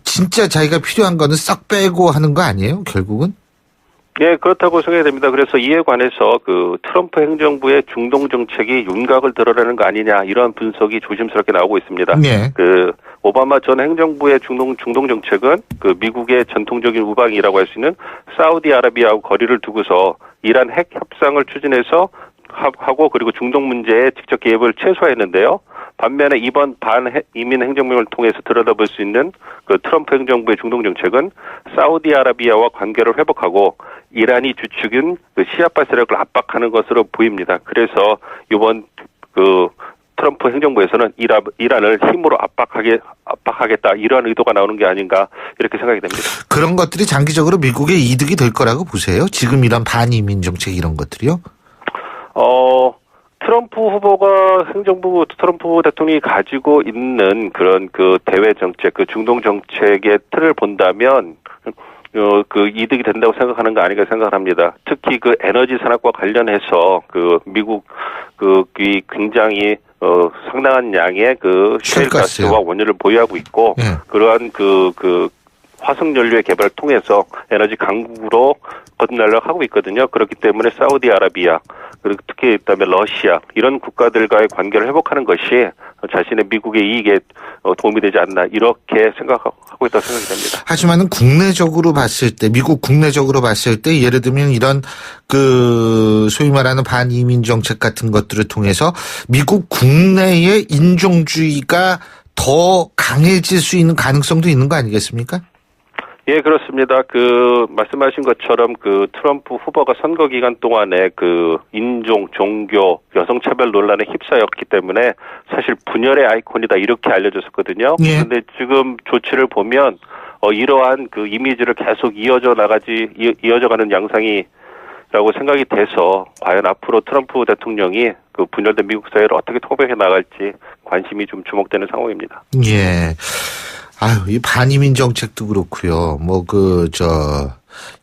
Speaker 2: 진짜 자기가 필요한 거는 싹 빼고 하는 거 아니에요? 결국은?
Speaker 19: 예, 그렇다고 생각이 됩니다. 그래서 이에 관해서 트럼프 행정부의 중동 정책이 윤곽을 드러내는 거 아니냐 이런 분석이 조심스럽게 나오고 있습니다.
Speaker 2: 네.
Speaker 19: 오바마 전 행정부의 중동 정책은 미국의 전통적인 우방이라고 할 수 있는 사우디아라비아하고 거리를 두고서 이란 핵 협상을 추진해서 하고 그리고 중동 문제에 직접 개입을 최소화했는데요. 반면에 이번 반이민 행정명을 통해서 들여다볼 수 있는 트럼프 행정부의 중동 정책은 사우디아라비아와 관계를 회복하고 이란이 주축인 시아파 세력을 압박하는 것으로 보입니다. 그래서 이번 트럼프 행정부에서는 이란을 힘으로 압박하겠다 이러한 의도가 나오는 게 아닌가 이렇게 생각이 됩니다.
Speaker 2: 그런 것들이 장기적으로 미국의 이득이 될 거라고 보세요? 지금 이런 반이민 정책 이런 것들이요?
Speaker 19: 트럼프 후보가 트럼프 대통령이 가지고 있는 그런 대외 정책, 중동 정책의 틀을 본다면 이득이 된다고 생각하는 거 아닌가 생각합니다. 특히 에너지 산업과 관련해서 미국 이 굉장히 상당한 양의 셰일가스와 원유를 보유하고 있고 그러한 화석 연료의 개발을 통해서 에너지 강국으로 거듭나려고 하고 있거든요. 그렇기 때문에 사우디아라비아 그리고 특히 있다면 러시아 이런 국가들과의 관계를 회복하는 것이 자신의 미국의 이익에 도움이 되지 않나 이렇게 생각하고 있다고 생각이 됩니다.
Speaker 2: 하지만은 국내적으로 봤을 때 미국 국내적으로 봤을 때 예를 들면 이런 소위 말하는 반이민 정책 같은 것들을 통해서 미국 국내의 인종주의가 더 강해질 수 있는 가능성도 있는 거 아니겠습니까?
Speaker 19: 예, 그렇습니다. 말씀하신 것처럼 트럼프 후보가 선거 기간 동안에 인종, 종교, 여성차별 논란에 휩싸였기 때문에 사실 분열의 아이콘이다 이렇게 알려졌었거든요. 그런데 지금 조치를 보면 이러한 이미지를 계속 이어져가는 양상이라고 생각이 돼서 과연 앞으로 트럼프 대통령이 분열된 미국 사회를 어떻게 통합해 나갈지 관심이 좀 주목되는 상황입니다.
Speaker 2: 예. 이 반이민 정책도 그렇고요.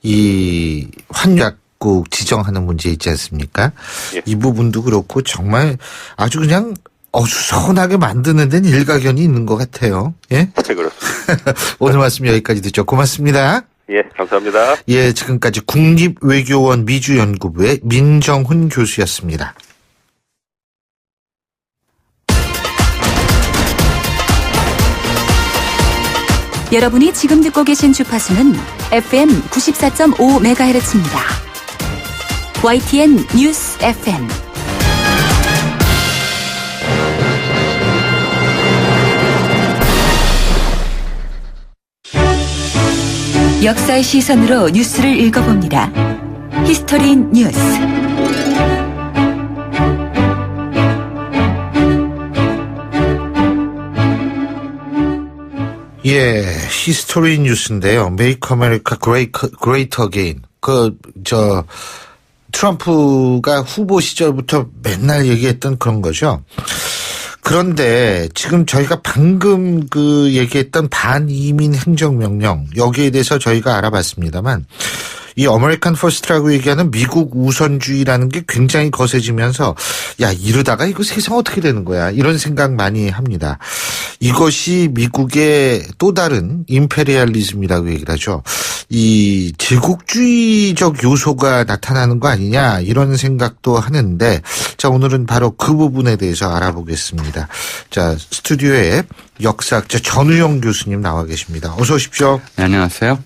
Speaker 2: 이 환자국 지정하는 문제 있지 않습니까? 이 부분도 그렇고 정말 아주 그냥 어수선하게 만드는 데는 일가견이 있는 것 같아요. 예?
Speaker 19: 네, 그렇습니다.
Speaker 2: 오늘 말씀 여기까지 듣죠. 고맙습니다.
Speaker 19: 예, 감사합니다.
Speaker 2: 예, 지금까지 국립외교원 미주연구부의 민정훈 교수였습니다.
Speaker 1: 여러분이 지금 듣고 계신 주파수는 FM 94.5MHz입니다. YTN 뉴스 FM. 역사의 시선으로 뉴스를 읽어봅니다. 히스토리 뉴스.
Speaker 2: 예, 히스토리 뉴스인데요. Make America Great Again. 트럼프가 후보 시절부터 맨날 얘기했던 그런 거죠. 그런데 지금 저희가 방금 얘기했던 반이민 행정명령, 여기에 대해서 저희가 알아봤습니다만, 이 아메리칸 퍼스트라고 얘기하는 미국 우선주의라는 게 굉장히 거세지면서 야, 이러다가 이거 세상 어떻게 되는 거야, 이런 생각 많이 합니다. 이것이 미국의 또 다른 임페리얼리즘이라고 얘기를 하죠. 이 제국주의적 요소가 나타나는 거 아니냐, 이런 생각도 하는데, 자, 오늘은 바로 그 부분에 대해서 알아보겠습니다. 자, 스튜디오에 역사학자 전우영 교수님 나와 계십니다. 어서 오십시오.
Speaker 20: 네, 안녕하세요.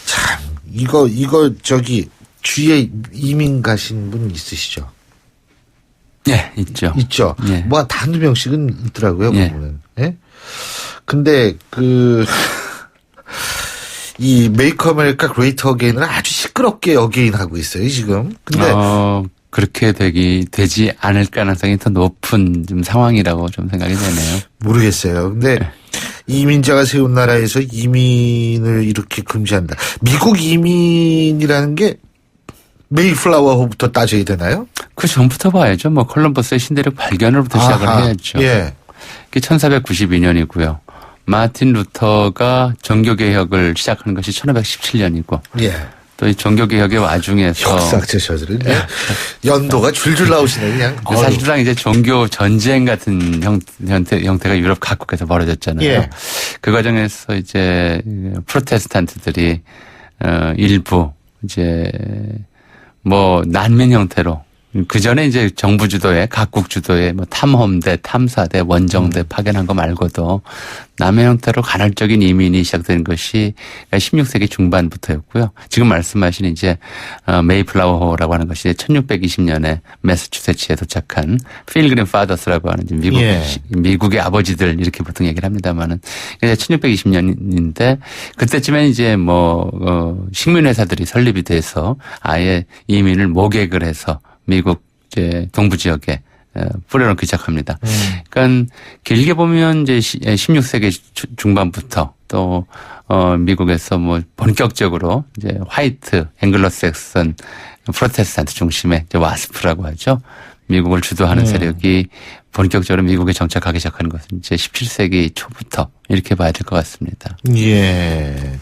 Speaker 2: 참, 이거 주위에 이민 가신 분 있으시죠?
Speaker 20: 예, 있죠.
Speaker 2: 있죠.
Speaker 20: 예.
Speaker 2: 뭐 한두 명씩은 있더라고요,
Speaker 20: 예.
Speaker 2: 보면은. 예? 근데 이 Make America Great Again을 아주 시끄럽게 어게인하고 있어요, 지금. 근데
Speaker 20: 그렇게 되지 않을 가능성이 더 높은 좀 상황이라고 좀 생각이 되네요.
Speaker 2: 모르겠어요. 근데 이민자가 세운 나라에서 이민을 이렇게 금지한다. 미국 이민이라는 게 메이플라워부터 따져야 되나요?
Speaker 20: 그 전부터 봐야죠. 뭐 콜럼버스의 신대륙 발견으로부터 시작을 해야죠.
Speaker 2: 예.
Speaker 20: 그게 1492년이고요. 마틴 루터가 종교개혁을 시작하는 것이 1517년이고.
Speaker 2: 예.
Speaker 20: 또 이 종교개혁의 와중에서.
Speaker 2: 역사학자셔들은 연도가 줄줄 나오시네, 그냥.
Speaker 20: 사실상 이제 종교 전쟁 같은 형태가 유럽 각국에서 벌어졌잖아요.
Speaker 2: 예.
Speaker 20: 그 과정에서 이제 프로테스탄트들이 일부 이제 뭐 난민 형태로, 그 전에 이제 정부 주도의, 각국 주도의 뭐 탐험대, 탐사대, 원정대 파견한 거 말고도 남의 형태로 간헐적인 이민이 시작된 것이 16세기 중반부터였고요. 지금 말씀하신 이제 메이플라워호라고 하는 것이 1620년에 매사추세츠에 도착한 필그림 파더스라고 하는 미국의 아버지들, 이렇게 보통 얘기를 합니다만은, 1620년인데 그때쯤엔 이제 식민회사들이 설립이 돼서 아예 이민을 모객을 해서 미국 이제 동부 지역에 뿌려놓기 시작합니다. 그러니까 길게 보면 이제 16세기 중반부터 또 미국에서 뭐 본격적으로 이제 화이트 앵글로색슨 프로테스탄트 중심의 이제 와스프라고 하죠. 미국을 주도하는 세력이 본격적으로 미국에 정착하기 시작하는 것은 이제 17세기 초부터 이렇게 봐야 될 것 같습니다.
Speaker 2: 예.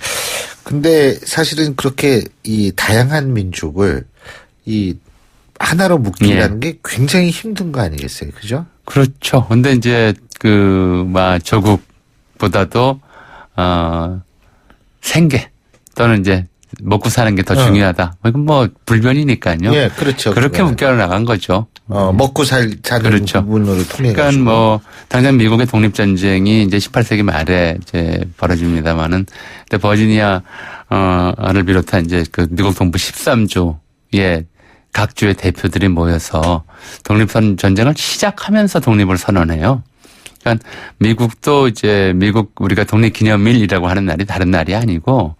Speaker 2: 근데 사실은 그렇게 이 다양한 민족을 하나로 묶기라는 게 굉장히 힘든 거 아니겠어요? 그죠?
Speaker 20: 그렇죠. 근데 이제 조국보다도 생계 또는 이제 먹고 사는 게 더 중요하다. 이건 뭐 불변이니까요.
Speaker 2: 예, 그렇죠.
Speaker 20: 그렇게 묶여 나간 거죠.
Speaker 2: 먹고 사는
Speaker 20: 그렇죠.
Speaker 2: 부분으로 통해.
Speaker 20: 그러니까 뭐 당장 미국의 독립전쟁이 이제 18세기 말에 이제 벌어집니다만은, 근데 버지니아를 비롯한 이제 그 미국 동부 13주의 각 주의 대표들이 모여서 독립전쟁을 시작하면서 독립을 선언해요. 그러니까 미국도 이제 우리가 독립기념일이라고 하는 날이 다른 날이 아니고,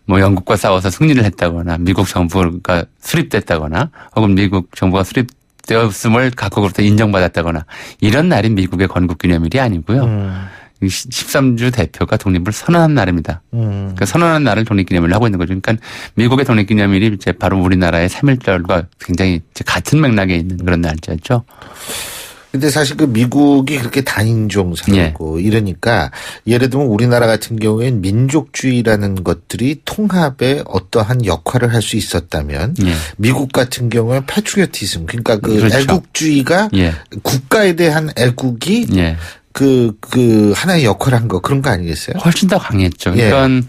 Speaker 20: 뭐 영국과 싸워서 승리를 했다거나 미국 정부가 수립됐다거나 혹은 미국 정부가 수립되었음을 각국으로부터 인정받았다거나 이런 날이 미국의 건국기념일이 아니고요. 13주 대표가 독립을 선언한 날입니다. 그러니까 선언한 날을 독립기념일로 하고 있는 거죠. 그러니까 미국의 독립기념일이 이제 바로 우리나라의 3.1절과 굉장히 같은 맥락에 있는 그런 날짜죠.
Speaker 2: 근데 사실 그 미국이 그렇게 다인종 사회고 이러니까 예를 들면 우리나라 같은 경우에는 민족주의라는 것들이 통합에 어떠한 역할을 할 수 있었다면 미국 같은 경우는 패트리어티즘 그러니까 그
Speaker 20: 그렇죠.
Speaker 2: 애국주의가 국가에 대한 애국이 그 하나의 역할을 한 거 그런 거 아니겠어요?
Speaker 20: 훨씬 더 강했죠. 그러니까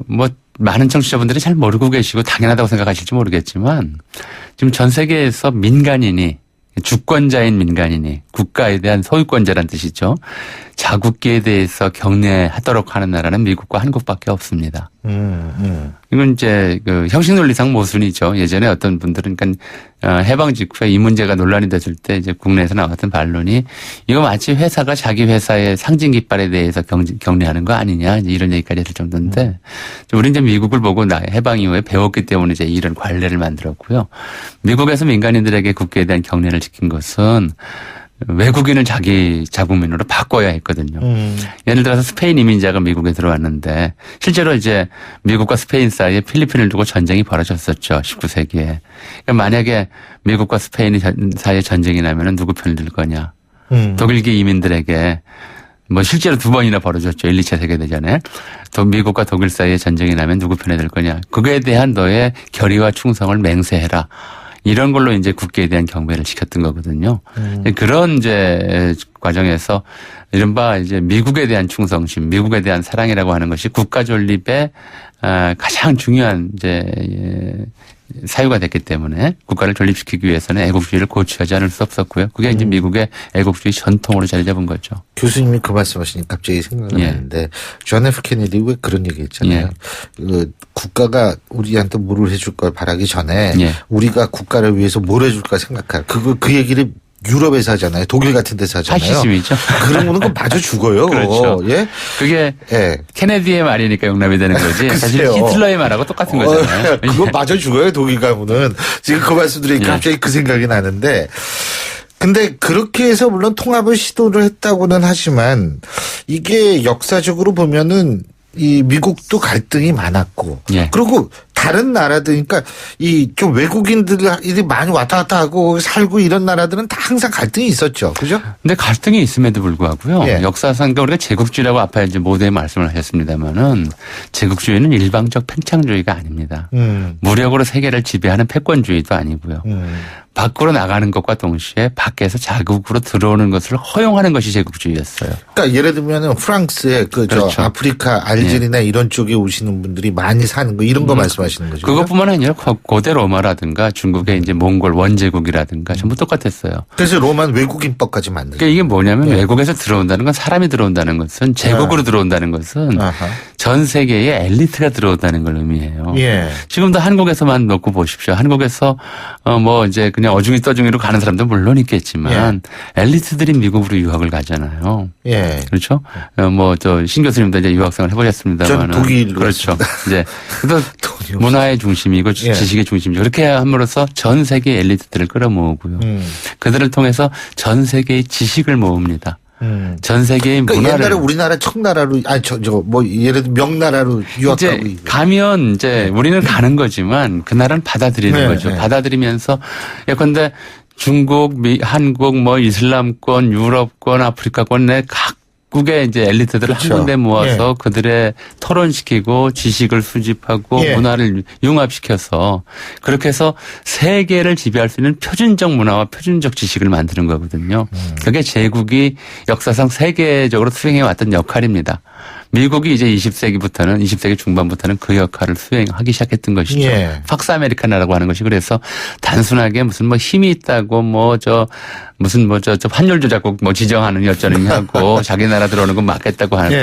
Speaker 20: 뭐 많은 청취자분들이 잘 모르고 계시고 당연하다고 생각하실지 모르겠지만 지금 전 세계에서 민간인이 주권자인 민간인이 국가에 대한 소유권자란 뜻이죠. 자국기에 대해서 경례하도록 하는 나라는 미국과 한국밖에 없습니다. 이건 이제 그 형식 논리상 모순이죠. 예전에 어떤 분들은 그러니까 해방 직후에 이 문제가 논란이 됐을 때 이제 국내에서 나왔던 반론이 이거 마치 회사가 자기 회사의 상징 깃발에 대해서 경례하는 거 아니냐 이런 얘기까지 했을 정도인데 우리 이제 미국을 보고 해방 이후에 배웠기 때문에 이제 이런 관례를 만들었고요. 미국에서 민간인들에게 국기에 대한 경례를 지킨 것은 외국인을 자기 자국민으로 바꿔야 했거든요. 예를 들어서 스페인 이민자가 미국에 들어왔는데 실제로 이제 미국과 스페인 사이에 필리핀을 두고 전쟁이 벌어졌었죠. 19세기에. 그러니까 만약에 미국과 스페인 사이에 전쟁이 나면은 누구 편을 들 거냐. 독일계 이민들에게 뭐 실제로 2번이나 벌어졌죠. 1, 2차 세계대전에. 또 미국과 독일 사이에 전쟁이 나면 누구 편에 들 거냐. 그거에 대한 너의 결의와 충성을 맹세해라. 이런 걸로 이제 국기에 대한 경배를 시켰던 거거든요. 그런 이제 과정에서 이른바 이제 미국에 대한 충성심, 미국에 대한 사랑이라고 하는 것이 국가 존립의 가장 중요한 이제 사유가 됐기 때문에 국가를 존립시키기 위해서는 애국주의를 고취하지 않을 수 없었고요. 그게 이제 미국의 애국주의 전통으로 자리 잡은 거죠.
Speaker 2: 교수님이 그 말씀하시니 갑자기 생각나는데 존 F 케네디 왜 그런 얘기 했잖아요. 그 국가가 우리한테 뭐를 해줄 걸 바라기 전에 우리가 국가를 위해서 뭘 해줄까 생각할 그 얘기를 유럽에서 하잖아요. 독일 같은 데서 하잖아요.
Speaker 20: 파시즘이죠.
Speaker 2: 그런 거는 그 마저 죽어요.
Speaker 20: 그렇죠.
Speaker 2: 예?
Speaker 20: 그게 케네디의 말이니까 용납이 되는 거지. 사실 히틀러의 말하고 똑같은 거잖아요.
Speaker 2: 그거 마저 죽어요. 독일 가문은. 지금 그 말씀 드리니까 갑자기 그 생각이 나는데 근데 그렇게 해서 물론 통합을 시도를 했다고는 하지만 이게 역사적으로 보면은 이 미국도 갈등이 많았고 그리고 다른 나라들 그러니까 이 좀 외국인들이 많이 왔다 갔다 하고 살고 이런 나라들은 다 항상 갈등이 있었죠. 그죠?
Speaker 20: 근데 갈등이 있음에도 불구하고요. 역사상 그러니까 우리가 제국주의라고 앞에 이제 모두에 말씀을 하셨습니다만은 제국주의는 일방적 팽창주의가 아닙니다. 무력으로 세계를 지배하는 패권주의도 아니고요. 밖으로 나가는 것과 동시에 밖에서 자국으로 들어오는 것을 허용하는 것이 제국주의였어요.
Speaker 2: 그러니까 예를 들면은 프랑스에 그렇죠. 아프리카, 알제리나 이런 쪽에 오시는 분들이 많이 사는 거 이런 거 말씀하시는 거죠.
Speaker 20: 그것뿐만 아니라 고대 로마라든가 중국의 이제 몽골 원제국이라든가 전부 똑같았어요.
Speaker 2: 그래서 로마는 외국인법까지 만든.
Speaker 20: 그러니까 이게 뭐냐면 외국에서 들어온다는 건 사람이 들어온다는 것은 제국으로 들어온다는 것은 전 세계의 엘리트가 들어온다는 걸 의미해요. 지금도 한국에서만 놓고 보십시오. 한국에서 뭐 이제 그냥 어중이 떠중이로 가는 사람도 물론 있겠지만 엘리트들이 미국으로 유학을 가잖아요. 그렇죠? 뭐 저 신 교수님도 이제 유학생을 해보셨습니다만.
Speaker 2: 독일
Speaker 20: 그렇죠. 이제 또 문화의 중심이고 지식의 중심이죠. 그렇게 함으로써 전 세계 엘리트들을 끌어모으고요. 그들을 통해서 전 세계의 지식을 모읍니다. 전 세계의
Speaker 2: 그러니까
Speaker 20: 문화를.
Speaker 2: 옛날에 우리나라 청나라로 뭐 예를 들어 명나라로 유학하고
Speaker 20: 이제 가면 이제 우리는 가는 거지만 그 나라는 받아들이는 거죠. 받아들이면서 예컨대 중국, 한국, 뭐 이슬람권, 유럽권, 아프리카권 내 각국의 이제 엘리트들을 한 군데 모아서 그들의 토론시키고 지식을 수집하고 문화를 융합시켜서 그렇게 해서 세계를 지배할 수 있는 표준적 문화와 표준적 지식을 만드는 거거든요. 그게 제국이 역사상 세계적으로 수행해 왔던 역할입니다. 미국이 이제 20세기 중반부터는 그 역할을 수행하기 시작했던 것이죠. 팍스 아메리카나라고 하는 것이 그래서 단순하게 무슨 뭐 힘이 있다고 뭐 저 환율 조작국 뭐 지정하는 여쩌느니 하고 자기 나라 들어오는 건 막겠다고 하고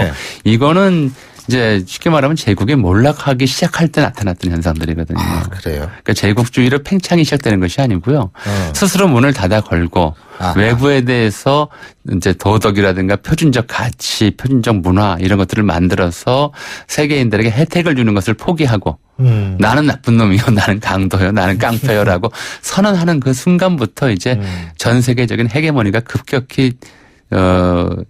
Speaker 20: 이거는 이제 쉽게 말하면 제국이 몰락하기 시작할 때 나타났던 현상들이거든요.
Speaker 2: 그래요.
Speaker 20: 그러니까 제국주의로 팽창이 시작되는 것이 아니고요. 스스로 문을 닫아 걸고 외부에 대해서 이제 도덕이라든가 표준적 가치, 표준적 문화 이런 것들을 만들어서 세계인들에게 혜택을 주는 것을 포기하고 나는 나쁜 놈이요, 나는 강도요, 나는 깡패요라고 선언하는 그 순간부터 이제 전 세계적인 헤게모니가 급격히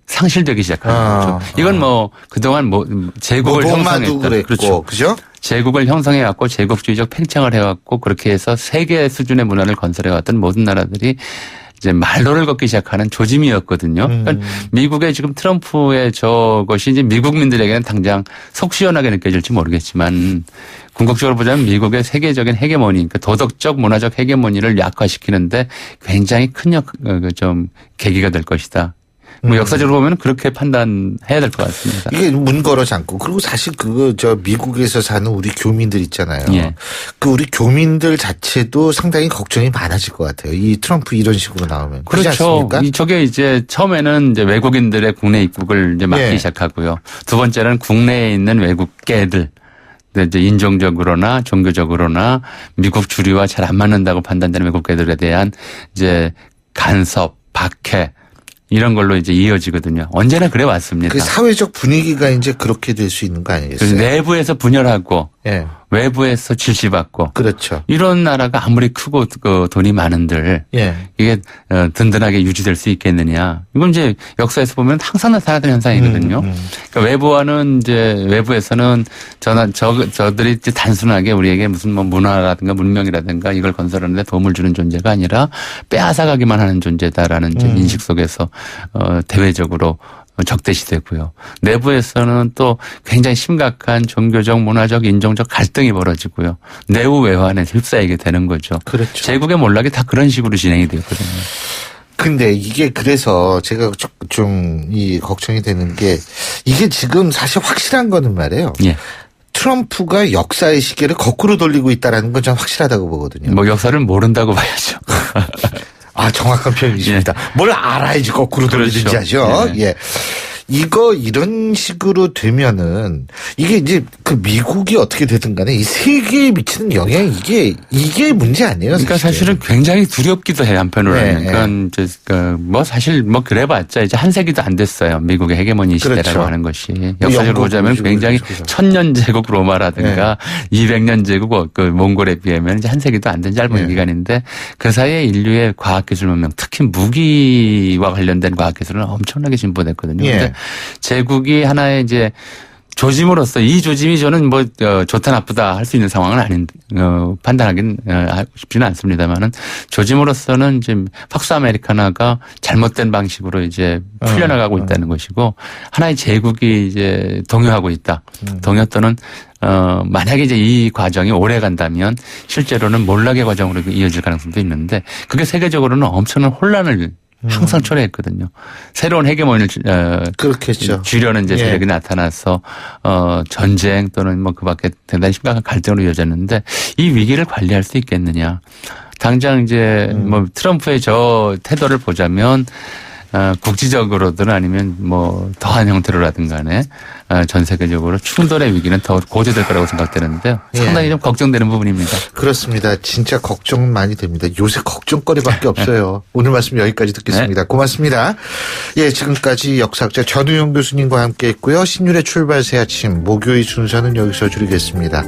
Speaker 20: 상실되기 시작하는 거죠. 이건 뭐 그동안 뭐 제국을 형성했던
Speaker 2: 그렇죠. 그죠?
Speaker 20: 제국을 형성해 왔고 제국주의적 팽창을 해 왔고 그렇게 해서 세계 수준의 문화를 건설해 왔던 모든 나라들이 이제 말로를 걷기 시작하는 조짐이었거든요. 그러니까 미국의 지금 트럼프의 저것이 이제 미국민들에게는 당장 속 시원하게 느껴질지 모르겠지만 궁극적으로 보자면 미국의 세계적인 헤게모니, 그러니까 도덕적 문화적 헤게모니를 약화시키는데 굉장히 큰 계기가 될 것이다. 뭐 역사적으로 보면 그렇게 판단해야 될 것 같습니다.
Speaker 2: 이게 문 걸어 잠고 그리고 사실 미국에서 사는 우리 교민들 있잖아요.
Speaker 20: 예.
Speaker 2: 그 우리 교민들 자체도 상당히 걱정이 많아질 것 같아요. 이 트럼프 이런 식으로 나오면.
Speaker 20: 그렇죠. 저게 이제 처음에는 이제 외국인들의 국내 입국을 이제 막기 시작하고요. 두 번째는 국내에 있는 외국계들. 이제 인종적으로나 종교적으로나 미국 주류와 잘 안 맞는다고 판단되는 외국계들에 대한 이제 간섭, 박해 이런 걸로 이제 이어지거든요. 언제나 그래 왔습니다.
Speaker 2: 그 사회적 분위기가 이제 그렇게 될 수 있는 거 아니겠어요?
Speaker 20: 내부에서 분열하고 외부에서 질시받고.
Speaker 2: 그렇죠.
Speaker 20: 이런 나라가 아무리 크고 돈이 많은들 이게 든든하게 유지될 수 있겠느냐. 이건 이제 역사에서 보면 항상 나타나는 현상이거든요. 그러니까 외부에서는 저들이 이제 단순하게 우리에게 무슨 뭐 문화라든가 문명이라든가 이걸 건설하는데 도움을 주는 존재가 아니라 빼앗아가기만 하는 존재다라는 이제 인식 속에서 대외적으로 적대시되고요. 내부에서는 또 굉장히 심각한 종교적, 문화적, 인종적 갈등이 벌어지고요. 내후 외환에 휩싸이게 되는 거죠.
Speaker 2: 그렇죠.
Speaker 20: 제국의 몰락이 다 그런 식으로 진행이 되었거든요.
Speaker 2: 근데 이게 그래서 제가 좀 걱정이 되는 게 이게 지금 사실 확실한 거는 말이에요. 트럼프가 역사의 시계를 거꾸로 돌리고 있다는 건 전 확실하다고 보거든요.
Speaker 20: 뭐 역사를 모른다고 봐야죠.
Speaker 2: 정확한 표현이십니다. 뭘 알아야지 거꾸로 돌리든지 하죠. 이런 식으로 되면은 이게 이제 그 미국이 어떻게 되든 간에 이 세계에 미치는 영향이 이게 문제 아니에요?
Speaker 20: 그러니까 사실은 굉장히 두렵기도 해요, 한편으로는. 그건 사실 그래봤자 이제 한 세기도 안 됐어요. 미국의 헤게모니 시대라고 하는 것이. 역사적으로 보자면 굉장히 1000년 제국 로마라든가 200년 제국 몽골에 비하면 이제 한 세기도 안 된 짧은 기간인데 그 사이에 인류의 과학기술 문명, 특히 무기와 관련된 과학기술은 엄청나게 진보됐거든요. 근데 제국이 하나의 이제 조짐으로서 이 조짐이 저는 좋다 나쁘다 할 수 있는 상황은 판단하긴 쉽지는 않습니다만은 조짐으로서는 지금 팍스 아메리카나가 잘못된 방식으로 이제 풀려나가고 있다는 것이고 하나의 제국이 이제 동요하고 있다. 동요 또는 만약에 이제 이 과정이 오래 간다면 실제로는 몰락의 과정으로 이어질 가능성도 있는데 그게 세계적으로는 엄청난 혼란을 항상 초래했거든요. 새로운 헤게모니를
Speaker 2: 그렇겠죠.
Speaker 20: 주려는 이제 세력이 나타나서 전쟁 또는 그 밖에 대단히 심각한 갈등으로 이어졌는데 이 위기를 관리할 수 있겠느냐. 당장 이제 트럼프의 저 태도를 보자면 국지적으로든 아니면 더한 형태로라든 간에 전 세계적으로 충돌의 위기는 더 고조될 거라고 생각되는데요. 상당히 좀 걱정되는 부분입니다.
Speaker 2: 그렇습니다. 진짜 걱정 많이 됩니다. 요새 걱정거리밖에 없어요. 오늘 말씀 여기까지 듣겠습니다. 고맙습니다. 지금까지 역사학자 전우영 교수님과 함께했고요. 신율의 출발 새 아침 목요일 순서는 여기서 줄이겠습니다.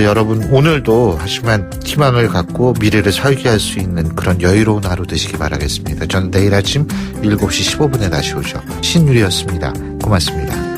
Speaker 2: 여러분 오늘도 하지만 희망을 갖고 미래를 설계할 수 있는 그런 여유로운 하루 되시기 바라겠습니다. 저는 내일 아침 7시 15분에 다시 오죠. 신율이었습니다. 고맙습니다.